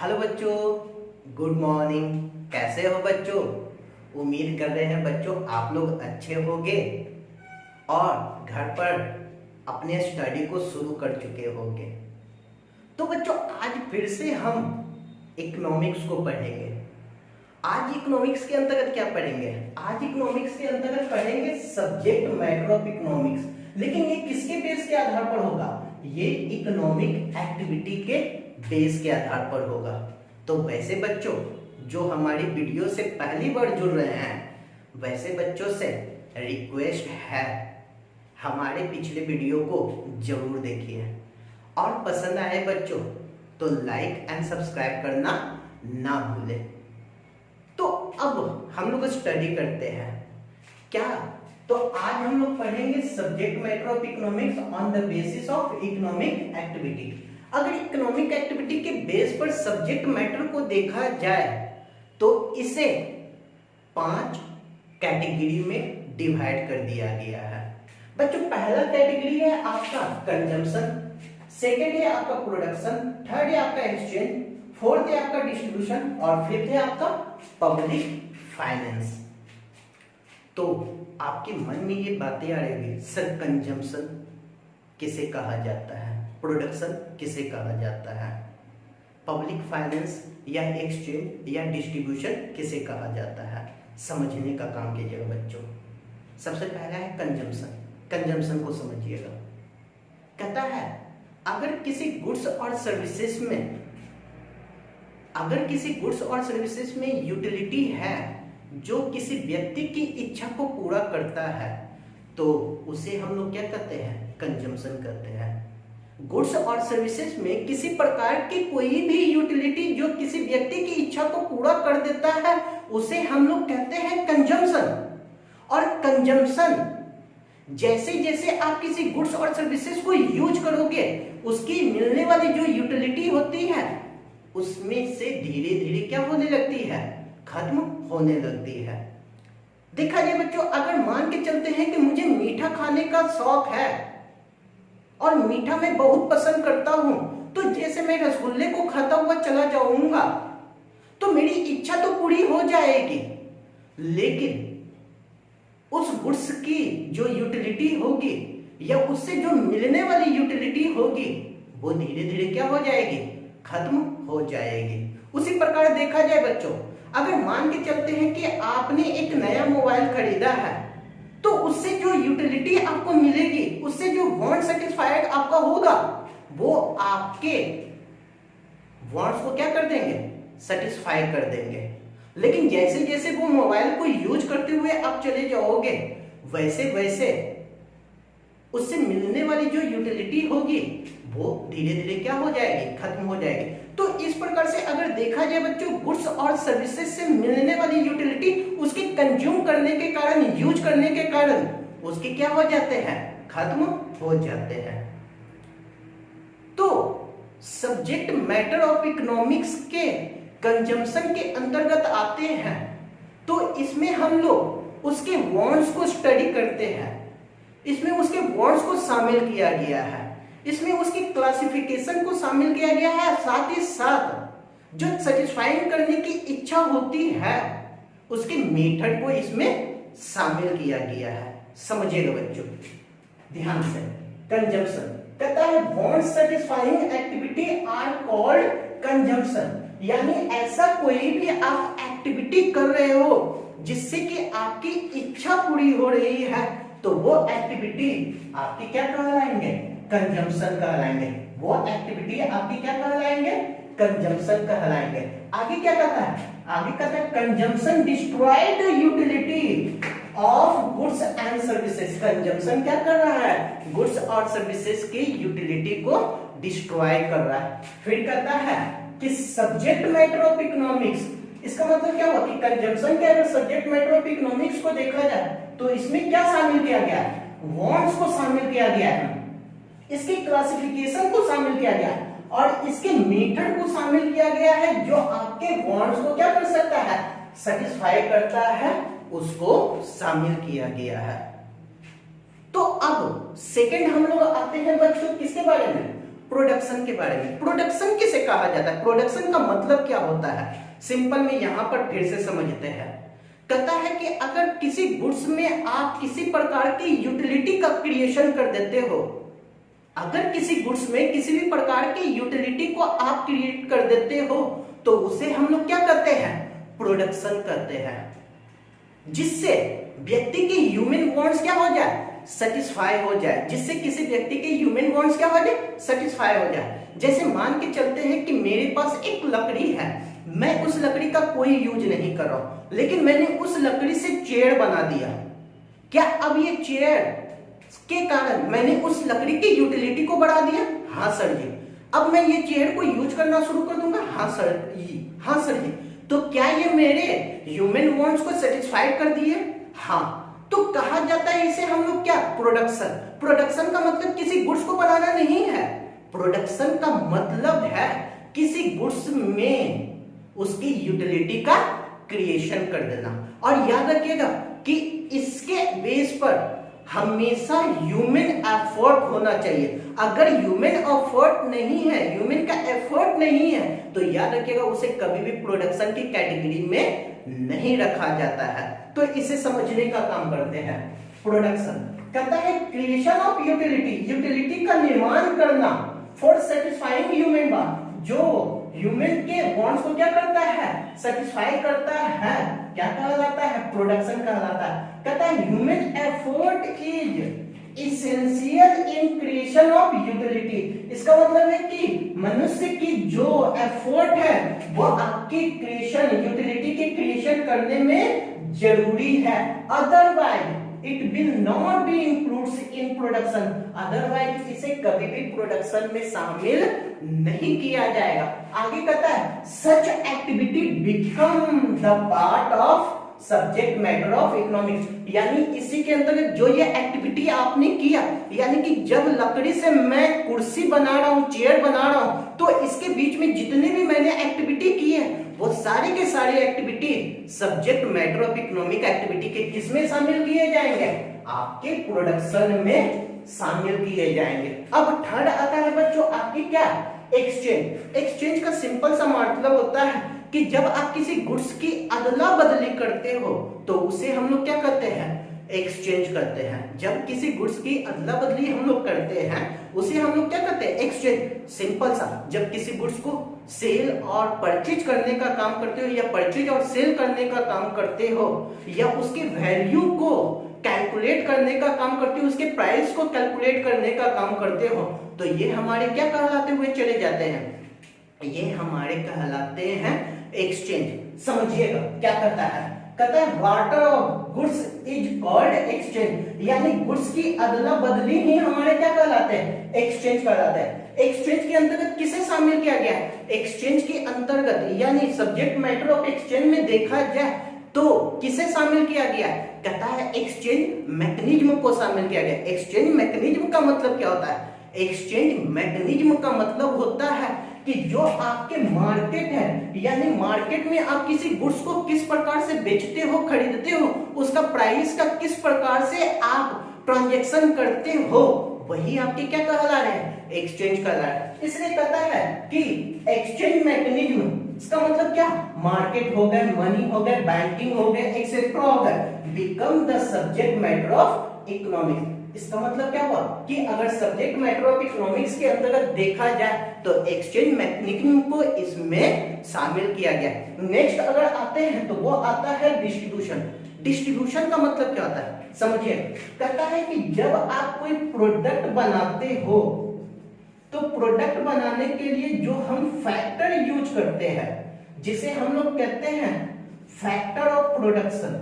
Hello बच्चों, good morning. कैसे हो बच्चों? उम्मीद कर रहे हैं बच्चों आप लोग अच्छे होंगे और घर पर अपने स्टडी को शुरू कर चुके होंगे। तो बच्चों आज फिर से हम इकोनॉमिक्स को पढ़ेंगे। आज इकोनॉमिक्स के अंतर्गत क्या पढ़ेंगे? आज इकोनॉमिक्स के अंतर्गत पढ़ेंगे सब्जेक्ट मैटर ऑफ इकोनॉमिक्स। लेकिन ये किसके बेस के आधार पर होगा? ये इकोनॉमिक एक्टिविटी के बेस के आधार पर होगा। तो वैसे बच्चों जो हमारी वीडियो से पहली बार जुड़ रहे हैं, वैसे बच्चों से रिक्वेस्ट है हमारे पिछले वीडियो को जरूर देखिए और पसंद आए बच्चों तो लाइक एंड सब्सक्राइब करना ना भूलें। तो अब हम लोग स्टडी करते हैं क्या? तो आज हम लोग पढ़ेंगे subject matter of economics on the basis of economic activity. अगर इकोनॉमिक एक्टिविटी के बेस पर सब्जेक्ट मैटर को देखा जाए तो इसे 5 कैटेगरी में डिवाइड कर दिया गया है। बच्चों पहला कैटेगरी है आपका कंजम्पशन, सेकेंड है आपका प्रोडक्शन, थर्ड है आपका एक्सचेंज, फोर्थ है आपका डिस्ट्रीब्यूशन और फिफ्थ है आपका पब्लिक फाइनेंस। तो आपके मन में ये बातें आ रही होगी, सर कंजम्पशन किसे कहा जाता है, प्रोडक्शन किसे कहा जाता है, पब्लिक फाइनेंस या एक्सचेंज या डिस्ट्रीब्यूशन किसे कहा जाता है? समझने का काम कीजिएगा बच्चों। सबसे पहला है कंजम्पशन। कंजम्पशन को समझिएगा। कहता है अगर किसी गुड्स और सर्विसेज में यूटिलिटी है जो किसी व्यक्ति की इच्छा को पूरा करता है तो उसे हम लोग क्या कहते हैं? कंजम्पशन कहते हैं। गुड्स और सर्विसेज में किसी प्रकार की कोई भी यूटिलिटी जो किसी व्यक्ति की इच्छा को पूरा कर देता है उसे हम लोग कहते हैं कंजम्पशन। और कंजम्पशन जैसे जैसे आप किसी गुड्स और सर्विसेज को यूज करोगे उसकी मिलने वाली जो यूटिलिटी होती है उसमें से धीरे धीरे क्या होने लगती है? खत्म होने लगती है। देखा जाए बच्चों, अगर मान के चलते हैं कि मुझे मीठा खाने का शौक है और मीठा मैं बहुत पसंद करता हूं, तो जैसे मैं रसगुल्ले को खाता हुआ चला जाऊंगा तो मेरी इच्छा तो पूरी हो जाएगी, लेकिन उस गुड्स की जो यूटिलिटी होगी या उससे जो मिलने वाली यूटिलिटी होगी वो धीरे धीरे क्या हो जाएगी? खत्म हो जाएगी। उसी प्रकार देखा जाए बच्चों, अगर मान के चलते हैं कि आपने एक नया मोबाइल खरीदा है तो उससे जो यूटिलिटी आपको मिलेगी, उससे जो वांट सेटिस्फाइड आपका होगा वो आपके वांट्स को क्या कर देंगे? सेटिस्फाई कर देंगे। लेकिन जैसे जैसे वो मोबाइल को यूज करते हुए आप चले जाओगे वैसे वैसे उससे मिलने वाली जो यूटिलिटी होगी वो धीरे धीरे क्या हो जाएगी? खत्म हो जाएगी। तो इस प्रकार से अगर देखा जाए बच्चों, गुड्स और सर्विसेज से मिलने वाली यूटिलिटी उसके कंज्यूम करने के कारण, यूज करने के कारण उसके क्या हो जाते हैं? खत्म हो जाते हैं। तो सब्जेक्ट मैटर ऑफ इकोनॉमिक्स के कंजम्पशन के अंतर्गत आते हैं तो इसमें हम लोग उसके वांट्स को स्टडी करते हैं। इसमें उसके वांट्स को शामिल किया गया है, इसमें उसकी क्लासिफिकेशन को शामिल किया गया है, साथ ही साथ जो सेटिस्फाइंग करने की इच्छा होती है उसके मेथड को इसमें शामिल किया गया है। समझिएगा बच्चों ध्यान से। कंजम्पशन कहता है want satisfying activity are called consumption, यानी ऐसा कोई भी आप एक्टिविटी कर रहे हो जिससे कि आपकी इच्छा पूरी हो रही है तो वो एक्टिविटी आपकी क्या कहलाएंगे? कंजम्पशन कहलाएंगे। वो एक्टिविटी आपकी क्या कहलाएंगे? कंजम्पशन कहलाएंगे। आगे क्या कहता है? आगे कहता है consumption destroy the utility of goods and services. Consumption क्या कर रहा है? गुड्स और सर्विसेज की यूटिलिटी को डिस्ट्रॉय कर रहा है। फिर कहता है कि सब्जेक्ट मैटर ऑफ इकोनॉमिक्स, इसका मतलब क्या हुआ कि कंजम्पशन के अगर सब्जेक्ट मैटर ऑफ इकोनॉमिक्स को देखा जाए तो इसमें क्या शामिल किया गया है? वांट्स को शामिल किया गया है, इसकी क्लासिफिकेशन को शामिल किया गया है और इसके मेथड को शामिल किया गया है जो आपके वांट्स को क्या कर सकता है? सेटिस्फाई करता है, उसको शामिल किया गया है। तो अब सेकंड हम लोग आते हैं बच्चों किसके बारे में? प्रोडक्शन के बारे में। प्रोडक्शन किसे कहा जाता है, प्रोडक्शन का मतलब क्या होता है, सिंपल में यहां पर फिर से समझते हैं। कहता है कि अगर किसी गुड्स में आप किसी प्रकार की यूटिलिटी का क्रिएशन कर देते हो, अगर किसी गुड्स में किसी भी प्रकार की यूटिलिटी को आप क्रिएट कर देते हो तो उसे हम लोग क्या कहते हैं, प्रोडक्शन कहते हैं, जिससे व्यक्ति के ह्यूमन वांट्स क्या हो जाए, सेटिस्फाई हो जाए, जिससे किसी व्यक्ति के ह्यूमन वांट्स क्या हो जाए, सेटिस्फाई हो जाए। जैसे मान के चलते हैं कि मेरे पास एक लकड़ी है, मैं उस लकड़ी का कोई यूज नहीं कर रहा हूं, लेकिन मैंने उस लकड़ी से चेयर बना दिया। क्या अब ये चेयर के कारण मैंने उस लकड़ी की यूटिलिटी को बढ़ा दिया? हाँ सर जी। अब मैं ये चेयर को यूज करना शुरू कर दूंगा? हाँ सर जी। तो क्या ये मेरे ह्यूमन वांट्स को सेटिस्फाइड कर दिए? हाँ। तो कहा जाता है इसे हम लोग क्या, प्रोडक्शन। प्रोडक्शन का मतलब किसी गुड्स को बनाना नहीं है, प्रोडक्शन का मतलब है किसी गुड्स में उसकी यूटिलिटी का क्रिएशन कर देना। और याद रखिएगा कि इसके बेस पर हमेशा ह्यूमन एफर्ट होना चाहिए। अगर ह्यूमन एफर्ट नहीं है, ह्यूमन का एफर्ट नहीं है, तो याद रखिएगा उसे कभी भी प्रोडक्शन की कैटेगरी में नहीं रखा जाता है। तो इसे समझने का काम करते हैं। प्रोडक्शन कहता है क्रिएशन ऑफ यूटिलिटी, यूटिलिटी का निर्माण करना फॉर सेटिस्फाइंग ह्यूमन वांट, जो ह्यूमन के वांट्स को क्या करता है, सेटिस्फाई करता है, क्या कहलाता है, प्रोडक्शन कहलाता है। कहता है human effort is essential in creation of utility. इसका मतलब है कि मनुष्य की जो एफर्ट है वो आपकी क्रिएशन, यूटिलिटी के क्रिएशन करने में जरूरी है, otherwise it will not be includes in production, otherwise इसे कभी भी प्रोडक्शन में शामिल नहीं किया जाएगा। आगे कहता है सच activity become the part of subject matter of economics, यानी इसी के अंतर्गत जो ये एक्टिविटी आपने किया, यानी कि जब लकड़ी से मैं कुर्सी बना रहा हूं, चेयर बना रहा हूं, तो इसके बीच में जितने भी मैंने एक्टिविटी की है वो सारे के सारे activity subject matter of economic activity के किसमें शामिल किए जाएंगे, आपके प्रोडक्शन में शामिल किए जाएंगे। अब थर्ड आता है बच्चों आपकी क्या, एक्सचेंज। एक्सचेंज का सिंपल सा मतलब होता है कि जब आप किसी गुड्स की अदला बदली करते हो तो उसे हम लोग क्या कहते हैं, एक्सचेंज करते हैं। जब किसी गुड्स की अदला बदली हम लोग करते हैं उसे हम लोग क्या कहते हैं, एक्सचेंज। सिंपल सा, जब किसी गुड्स को सेल और परचेज करने का काम करते हो, या परचेज और सेल करने का काम करते हो, या उसकी वैल्यू को कैलकुलेट करने का काम करते हो, उसके प्राइस को कैलकुलेट करने का काम करते हो, तो ये हमारे क्या कहलाते हुए चले जाते हैं, ये हमारे कहलाते हैं एक्सचेंज। समझिएगा क्या कहता है, कहता है water of goods is called exchange, यानी गुड्स की अदला बदली ही हमारे क्या कहलाते हैं, एक्सचेंज कहलाते हैं। एक्सचेंज के अंतर्गत किसे शामिल किया गया है, एक्सचेंज के अंतर्गत यानी सब्जेक्ट मैटर ऑफ एक्सचेंज में देखा जाए तो किसे शामिल किया गया है, कहता है एक्सचेंज मैकेनिज्म को शामिल किया गया। एक्सचेंज मैकेनिज्म का मतलब क्या होता है, एक्सचेंज मैकेनिज्म का मतलब होता है कि जो आपके मार्केट है, यानी मार्केट में आप किसी गुड्स को किस प्रकार से बेचते हो, खरीदते हो, उसका प्राइस का किस प्रकार से आप ट्रांजैक्शन करते हो, वही आपके क्या कहला रहे हैं, एक्सचेंज कहला रहे हैं। इसलिए कहता है कि एक्सचेंज मैकेनिज्म, इसका मतलब क्या, मार्केट हो गए, मनी हो गए, बैंकिंग हो गए, एक्सेट्रा हो गए, become the subject matter of economics. इसका मतलब क्या हुआ कि अगर सब्जेक्ट मैटर ऑफ इकोनॉमिक्स के अंतर्गत देखा जाए तो एक्सचेंज मैकेनिज्म को इसमें शामिल किया गया। नेक्स्ट अगर आते हैं तो वो आता है डिस्ट्रीब्यूशन। डिस्ट्रीब्यूशन का मतलब क्या होता है, समझिए, कहता है कि जब आप कोई प्रोडक्ट बनाते हो तो प्रोडक्ट बनाने के लिए जो हम फैक्टर यूज करते हैं, जिसे हम लोग कहते हैं factor of production,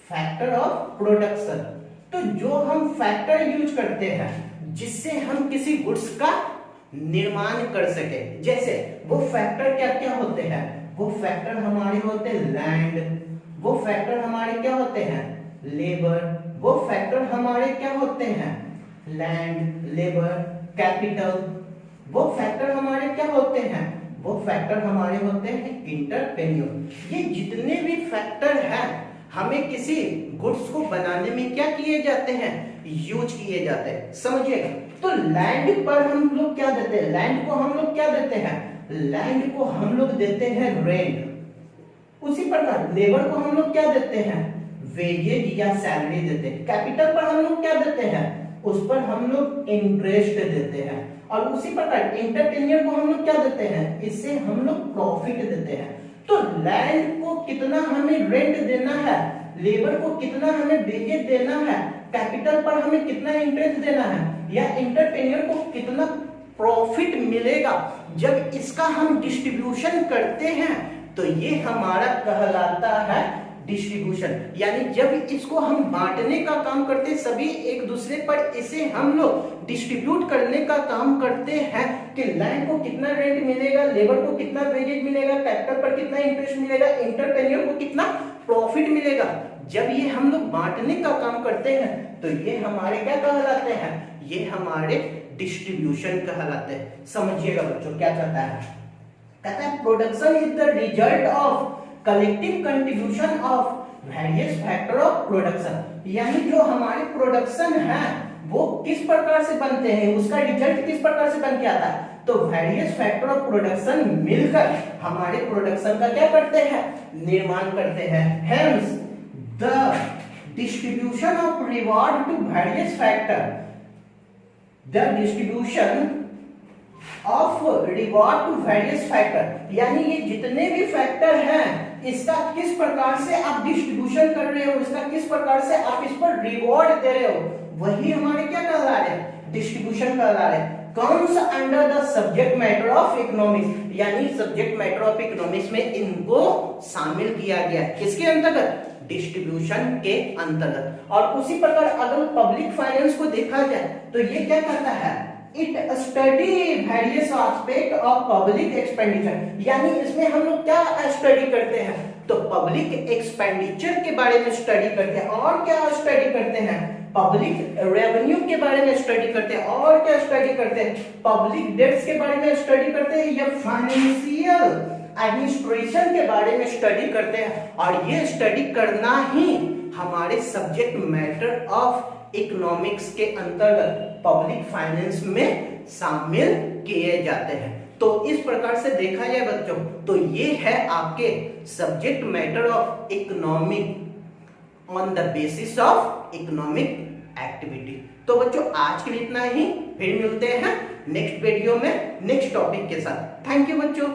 factor of production. तो जो हम फैक्टर यूज करते हैं जिससे हम किसी गुड्स का निर्माण कर सके, जैसे वो फैक्टर क्या क्या होते हैं, वो फैक्टर हमारे होते हैं लैंड, वो फैक्टर हमारे क्या होते हैं, लेबर, वो फैक्टर हमारे क्या होते हैं, लैंड, लेबर, कैपिटल, वो फैक्टर हमारे क्या होते हैं, वो फैक्टर हमारे होते हैं इंटरपेन्योर। ये जितने भी फैक्टर हैं हमें किसी गुड्स को बनाने में क्या किए जाते हैं, यूज किए जाते हैं, समझिएगा। तो लैंड पर हम लोग क्या देते हैं, लैंड को हम लोग क्या देते हैं, लैंड को हम लोग देते हैं रेंट। उसी प्रकार लेबर को हम लोग क्या देते हैं, वेजेज या सैलरी देते हैं। कैपिटल पर हम लोग क्या देते हैं, उस पर हम लोग इंटरेस्ट देते हैं। और उसी प्रकार एंटरप्रेन्योर को हम लोग क्या देते हैं, इससे हम लोग प्रॉफिट देते हैं। तो लैंड को कितना हमें रेंट देना है, लेबर को कितना हमें वेजेज देना है, कैपिटल पर हमें कितना इंटरेस्ट देना है, या एंटरप्रेन्योर को कितना प्रॉफिट मिलेगा, जब इसका हम डिस्ट्रीब्यूशन करते हैं तो ये हमारा कहलाता है डिस्ट्रीब्यूशन। यानी जब इसको हम बांटने का काम करते हैं, सभी एक दूसरे पर इसे हम लोग डिस्ट्रीब्यूट करने का काम करते हैं कि लैंड को कितना रेंट मिलेगा, लेबर को कितना वेजेज मिलेगा, कैपिटल पर कितना इंटरेस्ट मिलेगा, एंटरप्रेन्योर को कितना प्रॉफिट मिलेगा। जब ये हम लोग बांटने का काम करते हैं तो ये हमारे क्या कहलाते हैं, ये हमारे डिस्ट्रीब्यूशन कहलाते हैं। समझिएगा बच्चों क्या कहता है, कहता है production is the result of collective contribution of various factor of production. यानी जो हमारे प्रोडक्शन है वो किस प्रकार से बनते हैं, उसका रिजल्ट किस प्रकार से बन के आता है, तो वेरियस फैक्टर ऑफ प्रोडक्शन मिलकर हमारे प्रोडक्शन का क्या करते हैं, निर्माण करते हैं। Hence the distribution of reward to various factor, the distribution of reward to various factor, यानी ये जितने भी फैक्टर हैं इसका किस प्रकार से आप डिस्ट्रीब्यूशन कर रहे हो, इसका किस प्रकार से आप इस पर रिवॉर्ड दे रहे हो, वही हमारे क्या कहला रहे हैं, डिस्ट्रीब्यूशन कहला रहे हैं। Comes under the subject matter of economics, यानी सब्जेक्ट मैटर ऑफ इकोनॉमिक्स में इनको शामिल किया गया है, किसके अंतर्गत, डिस्ट्रीब्यूशन के अंतर्गत। और उसी प्रकार अगर पब्लिक फाइनेंस को देखा जाए तो ये क्या करता है, it study various aspect of public expenditure, यानी इसमें हम लोग क्या स्टडी करते हैं, तो पब्लिक एक्सपेंडिचर के बारे में स्टडी करते हैं। और क्या स्टडी करते हैं, पब्लिक रेवेन्यू के बारे में स्टडी करते हैं। और क्या स्टडी करते हैं, पब्लिक डेट्स के बारे में स्टडी करते हैं, या फाइनेंशियल एडमिनिस्ट्रेशन के बारे में स्टडी करते हैं। और ये स्टडी करना ही हमारे सब्जेक्ट मैटर ऑफ इकोनॉमिक्स के अंतर्गत पब्लिक फाइनेंस में शामिल किए जाते हैं। तो इस प्रकार से देखा जाए बच्चों तो ये है आपके subject matter of economic on the basis of economic activity. तो बच्चों आज के लिए इतना ही, फिर मिलते हैं नेक्स्ट वीडियो में नेक्स्ट टॉपिक के साथ। थैंक यू बच्चों।